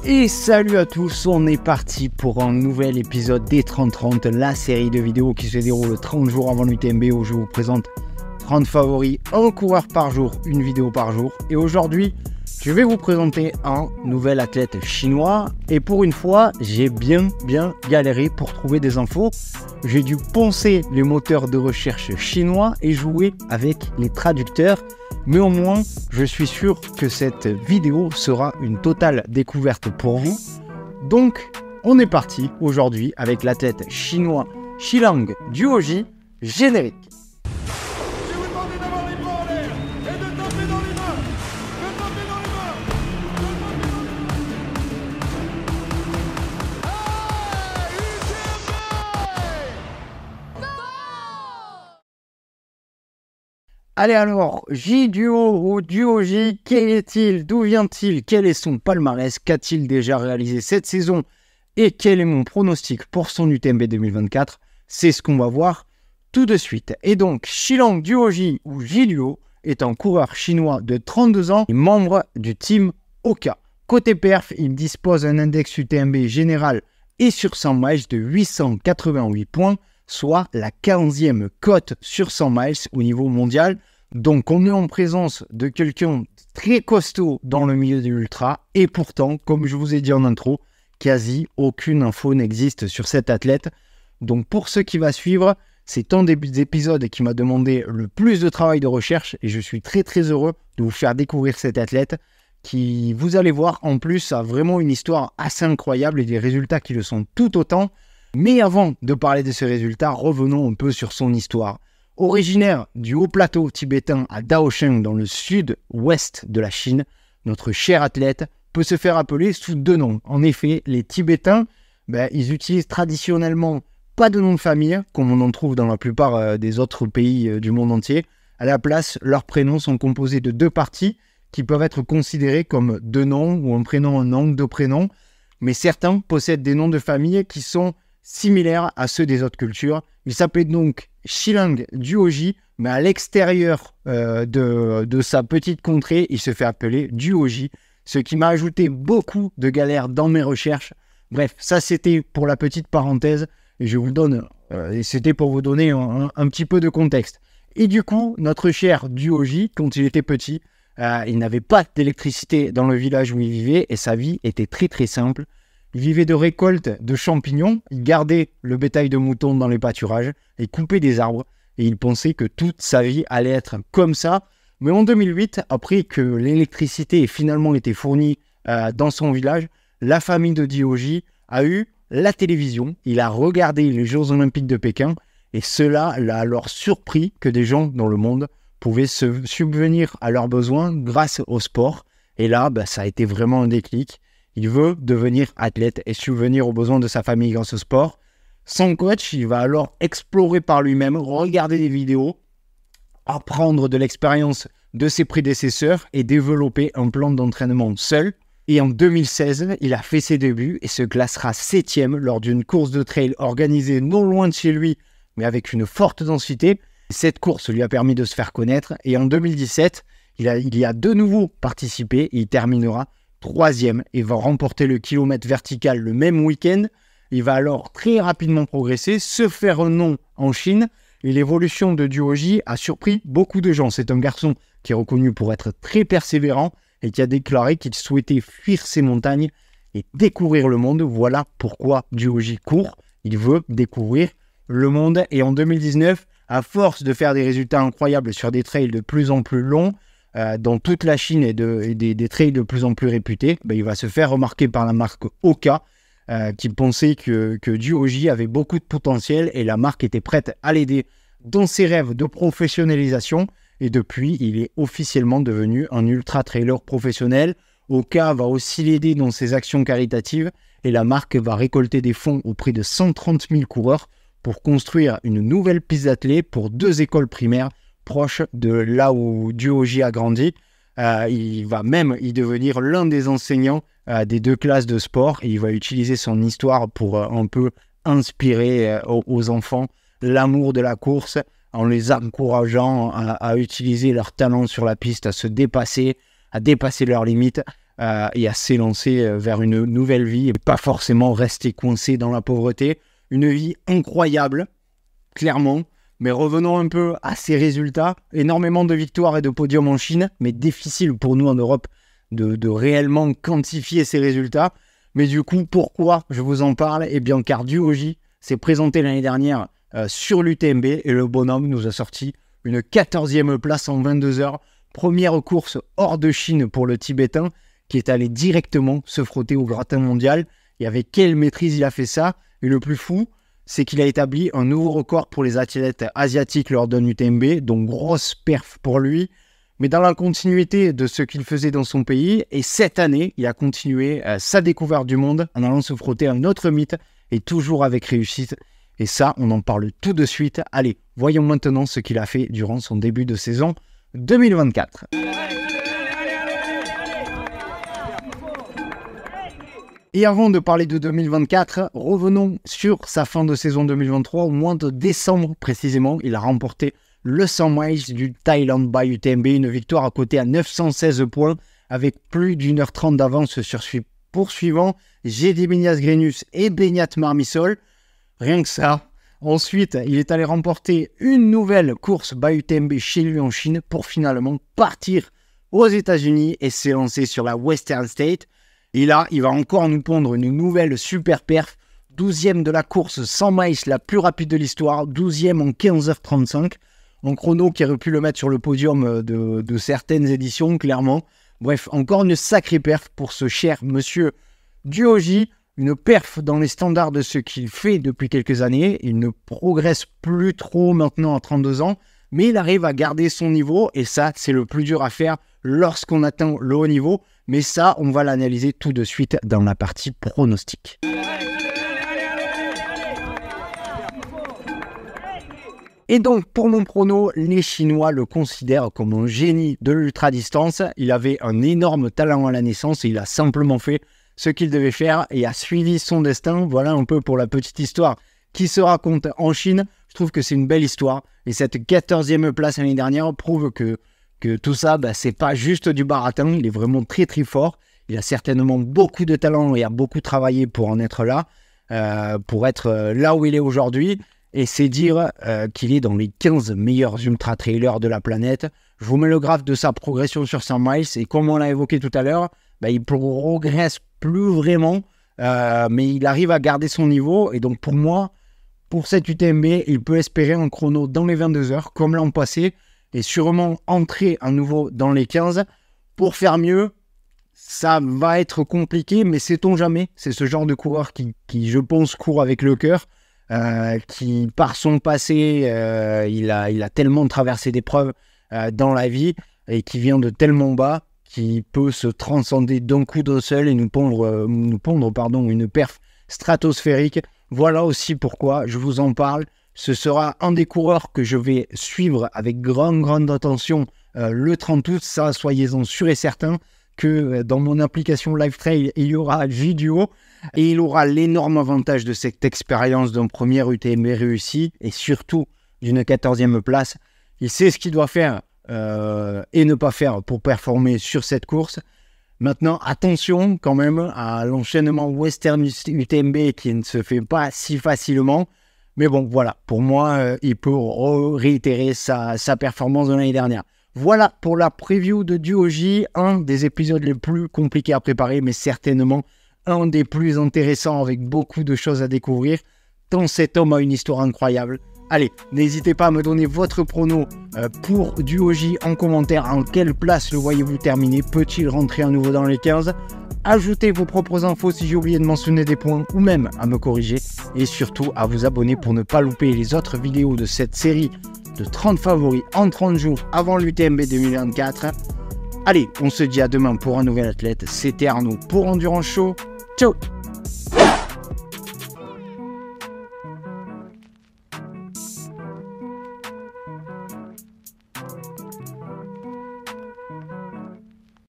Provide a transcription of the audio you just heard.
Et salut à tous, on est parti pour un nouvel épisode des 30-30, la série de vidéos qui se déroule 30 jours avant l'UTMB où je vous présente 30 favoris, un coureur par jour, une vidéo par jour. Et aujourd'hui, je vais vous présenter un nouvel athlète chinois. Et pour une fois, j'ai bien galéré pour trouver des infos. J'ai dû poncer les moteurs de recherche chinois et jouer avec les traducteurs. Mais au moins, je suis sûr que cette vidéo sera une totale découverte pour vous. Donc, on est parti aujourd'hui avec l'athlète chinois Xilang Duoji, générique. Je vous demande d'avoir les bras en l'air et de taper dans les mains. De taper dans les mains. De taper dans les mains. Hey, UTMB! Allez alors, J-Duo ou Duoji, quel est-il? D'où vient-il? Quel est son palmarès? Qu'a-t-il déjà réalisé cette saison? Et quel est mon pronostic pour son UTMB 2024? C'est ce qu'on va voir tout de suite. Et donc, Xilang Duoji ou J-Duo est un coureur chinois de 32 ans et membre du team Oka. Côté perf, il dispose d'un index UTMB général et sur 100 miles de 888 points, soit la 15e cote sur 100 miles au niveau mondial. Donc on est en présence de quelqu'un très costaud dans le milieu de l'ultra. Et pourtant, comme je vous ai dit en intro, quasi aucune info n'existe sur cet athlète. Donc pour ce qui va suivre, c'est un des épisodes qui m'a demandé le plus de travail de recherche. Et je suis très heureux de vous faire découvrir cet athlète qui, vous allez voir, en plus a vraiment une histoire assez incroyable et des résultats qui le sont tout autant. Mais avant de parler de ces résultats, revenons un peu sur son histoire. Originaire du haut plateau tibétain à Daosheng dans le sud-ouest de la Chine, notre cher athlète peut se faire appeler sous deux noms. En effet, les Tibétains, ils utilisent traditionnellement pas de nom de famille, comme on en trouve dans la plupart des autres pays du monde entier. À la place, leurs prénoms sont composés de deux parties qui peuvent être considérées comme deux noms ou un prénom, un nom, deux prénoms. Mais certains possèdent des noms de famille qui sont similaires à ceux des autres cultures. Il s'appelait donc Xilang Duoji, mais à l'extérieur de sa petite contrée, il se fait appeler Duoji, ce qui m'a ajouté beaucoup de galères dans mes recherches. Bref, ça c'était pour la petite parenthèse, et je vous donne, c'était pour vous donner un petit peu de contexte. Et du coup, notre cher Duoji, quand il était petit, il n'avait pas d'électricité dans le village où il vivait, et sa vie était très simple. Il vivait de récolte de champignons, il gardait le bétail de moutons dans les pâturages et coupait des arbres. Et il pensait que toute sa vie allait être comme ça. Mais en 2008, après que l'électricité ait finalement été fournie dans son village, la famille de Duoji a eu la télévision. Il a regardé les Jeux Olympiques de Pékin et cela l'a alors surpris que des gens dans le monde pouvaient se subvenir à leurs besoins grâce au sport. Et là, ça a été vraiment un déclic. Il veut devenir athlète et subvenir aux besoins de sa famille grâce au sport. Son coach, il va alors explorer par lui-même, regarder des vidéos, apprendre de l'expérience de ses prédécesseurs et développer un plan d'entraînement seul. Et en 2016, il a fait ses débuts et se classera 7e lors d'une course de trail organisée non loin de chez lui, mais avec une forte densité. Cette course lui a permis de se faire connaître et en 2017, il y a de nouveau participé et il terminera 3e et va remporter le kilomètre vertical le même week-end. Il va alors très rapidement progresser, se faire un nom en Chine et l'évolution de Duoji a surpris beaucoup de gens. C'est un garçon qui est reconnu pour être très persévérant et qui a déclaré qu'il souhaitait fuir ces montagnes et découvrir le monde. Voilà pourquoi Duoji court. Il veut découvrir le monde et en 2019, à force de faire des résultats incroyables sur des trails de plus en plus longs, dans toute la Chine et des trails de plus en plus réputés, il va se faire remarquer par la marque Oka, qui pensait que Duoji avait beaucoup de potentiel et la marque était prête à l'aider dans ses rêves de professionnalisation. Et depuis, il est officiellement devenu un ultra-trailer professionnel. Oka va aussi l'aider dans ses actions caritatives et la marque va récolter des fonds auprès de 130 000 coureurs pour construire une nouvelle piste d'athlée pour 2 écoles primaires proche de là où Duoji a grandi. Il va même y devenir l'un des enseignants des 2 classes de sport et il va utiliser son histoire pour un peu inspirer aux enfants l'amour de la course en les encourageant à utiliser leur talent sur la piste, à se dépasser, à dépasser leurs limites, et à s'élancer vers une nouvelle vie et pas forcément rester coincé dans la pauvreté. Une vie incroyable, clairement. Mais revenons un peu à ces résultats. Énormément de victoires et de podiums en Chine, mais difficile pour nous en Europe de réellement quantifier ces résultats. Mais du coup, pourquoi je vous en parle? Eh bien, car Duoji s'est présenté l'année dernière sur l'UTMB et le bonhomme nous a sorti une 14e place en 22 heures. Première course hors de Chine pour le Tibétain qui est allé directement se frotter au gratin mondial. Et avec quelle maîtrise il a fait ça? Et le plus fou, c'est qu'il a établi un nouveau record pour les athlètes asiatiques lors d'un UTMB, donc grosse perf pour lui, mais dans la continuité de ce qu'il faisait dans son pays. Et cette année, il a continué sa découverte du monde en allant se frotter à un autre mythe, et toujours avec réussite. Et ça, on en parle tout de suite. Allez, voyons maintenant ce qu'il a fait durant son début de saison 2024. Et avant de parler de 2024, revenons sur sa fin de saison 2023. Au mois de décembre précisément, il a remporté le 100 miles du Thailand by UTMB, une victoire à côté à 916 points avec plus d'1h30 d'avance sur ses poursuivants Gediminas Grenus et Beñat Marmisol. Rien que ça. Ensuite, il est allé remporter une nouvelle course by UTMB chez lui en Chine pour finalement partir aux États-Unis et s'élancer sur la Western State. Et là, il va encore nous pondre une nouvelle super perf. 12e de la course 100 miles la plus rapide de l'histoire. 12e en 15h35. Un chrono qui aurait pu le mettre sur le podium de certaines éditions, clairement. Bref, encore une sacrée perf pour ce cher monsieur Duoji. Une perf dans les standards de ce qu'il fait depuis quelques années. Il ne progresse plus trop maintenant à 32 ans. Mais il arrive à garder son niveau. Et ça, c'est le plus dur à faire lorsqu'on atteint le haut niveau. Mais ça, on va l'analyser tout de suite dans la partie pronostic. Et donc, pour mon prono, les Chinois le considèrent comme un génie de l'ultra-distance. Il avait un énorme talent à la naissance et il a simplement fait ce qu'il devait faire et a suivi son destin. Voilà un peu pour la petite histoire qui se raconte en Chine. Je trouve que c'est une belle histoire. Et cette 14e place l'année dernière prouve que tout ça, c'est pas juste du baratin, il est vraiment très très fort. Il a certainement beaucoup de talent et a beaucoup travaillé pour en être là, pour être là où il est aujourd'hui. Et c'est dire qu'il est dans les 15 meilleurs ultra-trailers de la planète. Je vous mets le graphe de sa progression sur 100 miles et comme on l'a évoqué tout à l'heure, il progresse plus vraiment, mais il arrive à garder son niveau. Et donc pour moi, pour cette UTMB, il peut espérer un chrono dans les 22 heures, comme l'an passé, et sûrement entrer à nouveau dans les 15. Pour faire mieux, ça va être compliqué, mais sait-on jamais. C'est ce genre de coureur qui je pense, court avec le cœur, qui, par son passé, il a tellement traversé d'épreuves dans la vie, et qui vient de tellement bas, qui peut se transcender d'un coup d'un seul et nous pondre une perf stratosphérique. Voilà aussi pourquoi je vous en parle. Ce sera un des coureurs que je vais suivre avec grande attention le 30 août. Ça, soyez-en sûrs et certains que dans mon application LiveTrail, il y aura Duo et il aura l'énorme avantage de cette expérience d'un premier UTMB réussi et surtout d'une 14e place. Il sait ce qu'il doit faire et ne pas faire pour performer sur cette course. Maintenant, attention quand même à l'enchaînement Western UTMB qui ne se fait pas si facilement. Mais bon, voilà, pour moi, il peut réitérer sa performance de l'année dernière. Voilà pour la preview de Duoji, un des épisodes les plus compliqués à préparer, mais certainement un des plus intéressants avec beaucoup de choses à découvrir, tant cet homme a une histoire incroyable. Allez, n'hésitez pas à me donner votre prono pour Duoji en commentaire. En quelle place le voyez-vous terminer? Peut-il rentrer à nouveau dans les 15? Ajoutez vos propres infos si j'ai oublié de mentionner des points ou même à me corriger. Et surtout à vous abonner pour ne pas louper les autres vidéos de cette série de 30 favoris en 30 jours avant l'UTMB 2024. Allez, on se dit à demain pour un nouvel athlète. C'était Arnaud pour Endurance Show. Ciao!